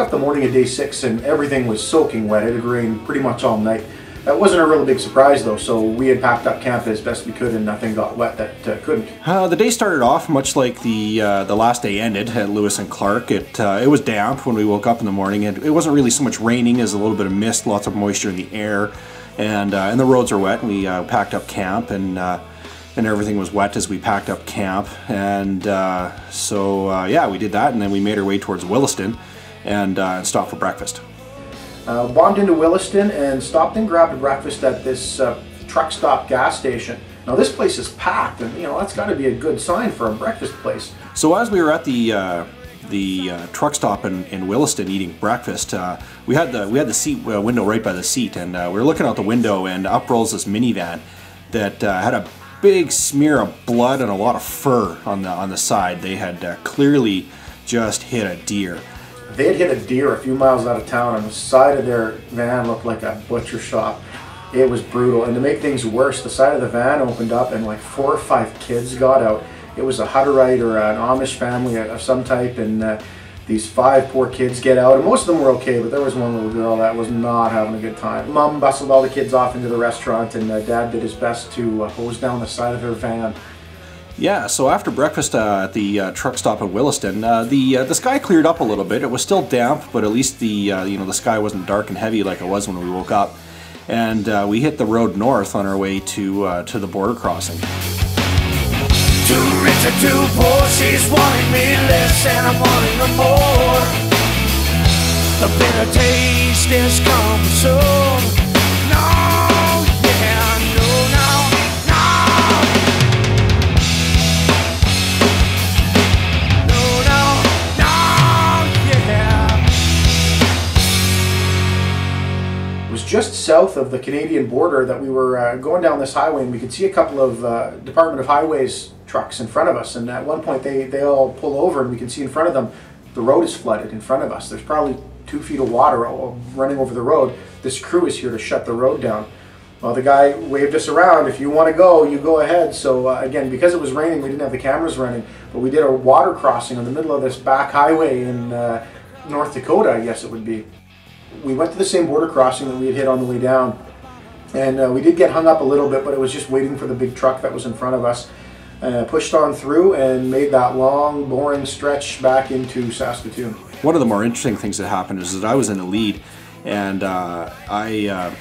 up the morning of day 6 and everything was soaking wet. It had rained pretty much all night. That wasn't a really big surprise though, so we had packed up camp as best we could and nothing got wet that couldn't. The day started off much like the last day ended at Lewis and Clark. It was damp when we woke up in the morning, and it wasn't really so much raining as a little bit of mist, lots of moisture in the air, and the roads are wet, and we packed up camp, and everything was wet as we packed up camp, and yeah, we did that, and then we made our way towards Williston and stopped for breakfast. Bombed into Williston and stopped and grabbed a breakfast at this truck stop gas station. Now this place is packed, and you know that's got to be a good sign for a breakfast place. So as we were at the truck stop in Williston eating breakfast, we had the seat window right by the seat, and we were looking out the window, and up rolls this minivan that had a big smear of blood and a lot of fur on the side. They had clearly just hit a deer. They had hit a deer a few miles out of town, and the side of their van looked like a butcher shop. It was brutal, and to make things worse, the side of the van opened up and like 4 or 5 kids got out. It was a Hutterite or an Amish family of some type, and these 5 poor kids get out, and most of them were okay, but there was one little girl that was not having a good time. Mom bustled all the kids off into the restaurant, and Dad did his best to hose down the side of their van. Yeah, so after breakfast at the truck stop at Williston, the sky cleared up a little bit. It was still damp, but at least the sky wasn't dark and heavy like it was when we woke up. And we hit the road north on our way to the border crossing. Too rich or too poor, she's wanting me less and I'm wanting her more. The bitter taste is coming soon. No, yeah, no. Just south of the Canadian border that we were going down this highway, and we could see a couple of Department of Highways trucks in front of us, and at one point they all pull over, and we can see in front of them the road is flooded in front of us. There's probably 2 feet of water running over the road. This crew is here to shut the road down. Well, the guy waved us around. If you want to go, you go ahead. So again, because it was raining, we didn't have the cameras running, but we did a water crossing in the middle of this back highway in North Dakota, I guess it would be. We went to the same border crossing that we had hit on the way down, and we did get hung up a little bit, but it was just waiting for the big truck that was in front of us. Pushed on through and made that long, boring stretch back into Saskatoon. One of the more interesting things that happened is that I was in the lead, and I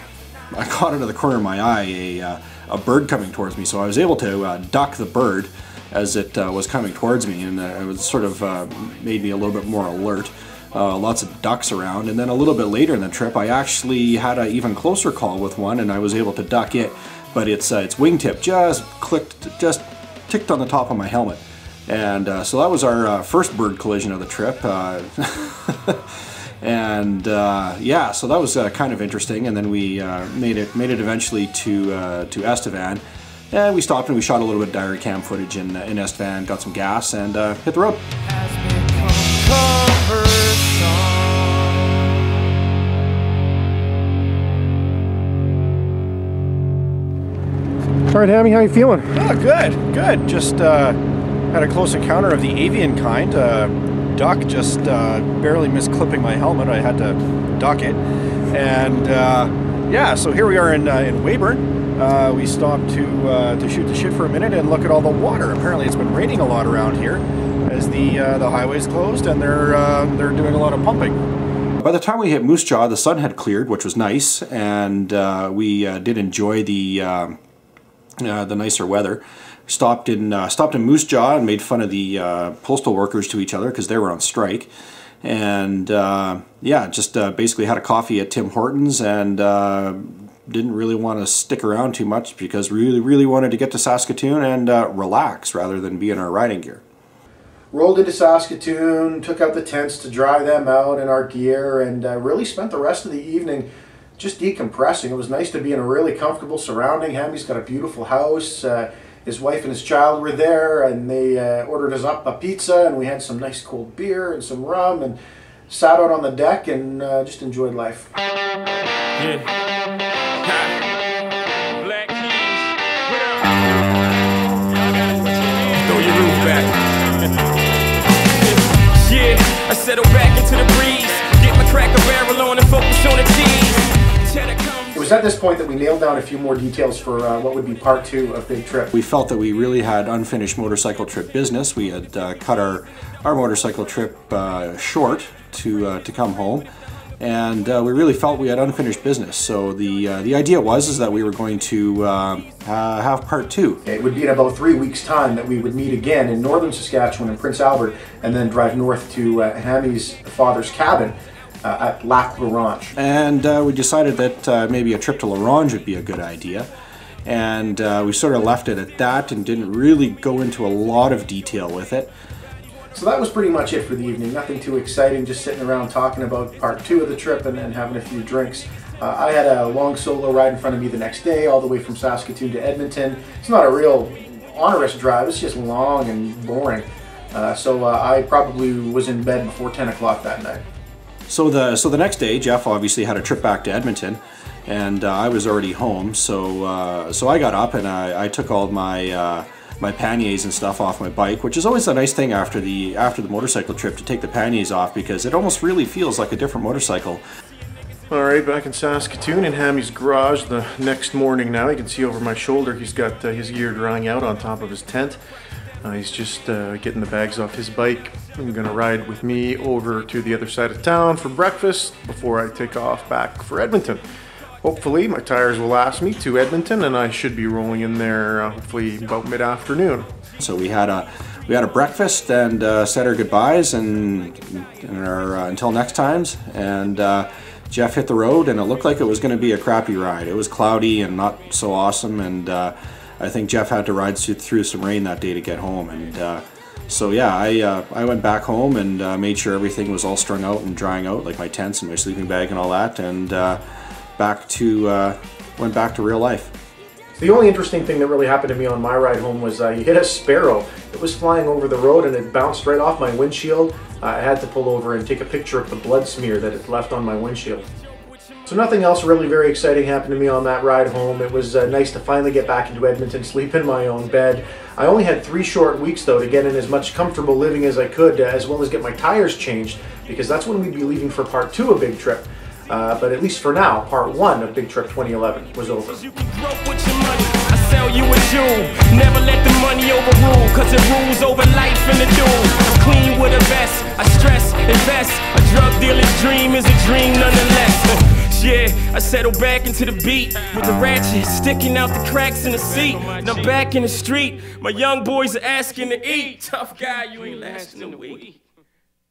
caught out of the corner of my eye a bird coming towards me, so I was able to duck the bird as it was coming towards me, and it was sort of made me a little bit more alert. Lots of ducks around, and then a little bit later in the trip I actually had an even closer call with one, and I was able to duck it, but its wingtip just ticked on the top of my helmet, and so that was our first bird collision of the trip, and yeah, so that was kind of interesting. And then we made it eventually to Estevan, and we stopped and we shot a little bit of diary cam footage in Estevan, got some gas, and hit the road. All right, Hammy, how you feeling? Oh, good. Just had a close encounter of the avian kind. Duck just barely missed clipping my helmet. I had to duck it, and yeah. So here we are in Weyburn. We stopped to shoot the shit for a minute and look at all the water. Apparently, it's been raining a lot around here as the highway's closed, and they're doing a lot of pumping. By the time we hit Moose Jaw, the sun had cleared, which was nice, and we did enjoy the nicer weather. Stopped in Moose Jaw and made fun of the postal workers to each other because they were on strike, and yeah, just basically had a coffee at Tim Hortons, and didn't really want to stick around too much because we really wanted to get to Saskatoon and relax rather than be in our riding gear. Rolled into Saskatoon, took out the tents to dry them out and our gear, and really spent the rest of the evening just decompressing. It was nice to be in a really comfortable surrounding. Hammy's got a beautiful house. His wife and his child were there, and they ordered us up a pizza, and we had some nice cold beer and some rum, and sat out on the deck and just enjoyed life. Yeah. Black keys. Throw your roof back. Yeah, I settle back into the breeze. Get my Cracker Barrel on and focus on the cheese. Cheddar comes. It was at this point that we nailed down a few more details for what would be part 2 of Big Trip. We felt that we really had unfinished motorcycle trip business. We had cut our motorcycle trip short to come home, and we really felt we had unfinished business. So the idea was that we were going to have part 2. It would be in about 3 weeks' time that we would meet again in northern Saskatchewan in Prince Albert, and then drive north to Hammy's father's cabin at Lac La Ronge. And we decided that maybe a trip to La Ronge would be a good idea. And we sort of left it at that and didn't really go into a lot of detail with it. So that was pretty much it for the evening. Nothing too exciting, just sitting around talking about part 2 of the trip and having a few drinks. I had a long solo ride in front of me the next day, all the way from Saskatoon to Edmonton. It's not a real onerous drive, it's just long and boring. So I probably was in bed before 10 o'clock that night. So the next day, Jeff obviously had a trip back to Edmonton, and I was already home. So I got up and I took all my my panniers and stuff off my bike, which is always a nice thing after the motorcycle trip, to take the panniers off, because it almost really feels like a different motorcycle. Alright, back in Saskatoon in Hammy's garage the next morning now. You can see over my shoulder he's got his gear drying out on top of his tent. He's just getting the bags off his bike. I'm gonna ride with me over to the other side of town for breakfast before I take off back for Edmonton. Hopefully my tires will last me to Edmonton, and I should be rolling in there hopefully about mid-afternoon. So we had a breakfast and said our goodbyes and our until next times, and Jeff hit the road, and it looked like it was going to be a crappy ride. It was cloudy and not so awesome, and I think Jeff had to ride through some rain that day to get home. And so yeah, I went back home and made sure everything was all strung out and drying out, like my tents and my sleeping bag and all that, and went back to real life. The only interesting thing that really happened to me on my ride home was you hit a sparrow. It was flying over the road and it bounced right off my windshield. I had to pull over and take a picture of the blood smear that it left on my windshield. So nothing else really very exciting happened to me on that ride home. It was nice to finally get back into Edmonton, sleep in my own bed. I only had 3 short weeks though to get in as much comfortable living as I could, as well as get my tires changed, because that's when we'd be leaving for part 2 of Big Trip. But at least for now, part 1 of Big Trip 2011 was over. I sell you a jewel. Never let the money overrule, cause it rules over life in the duel. I'm clean with a vest, I stress, invest. A drug dealer's dream is a dream nonetheless. Yeah, I settle back into the beat with the ratchet sticking out the cracks in the seat. And I'm back in the street, my young boys are asking to eat. Tough guy, you ain't lasting a week.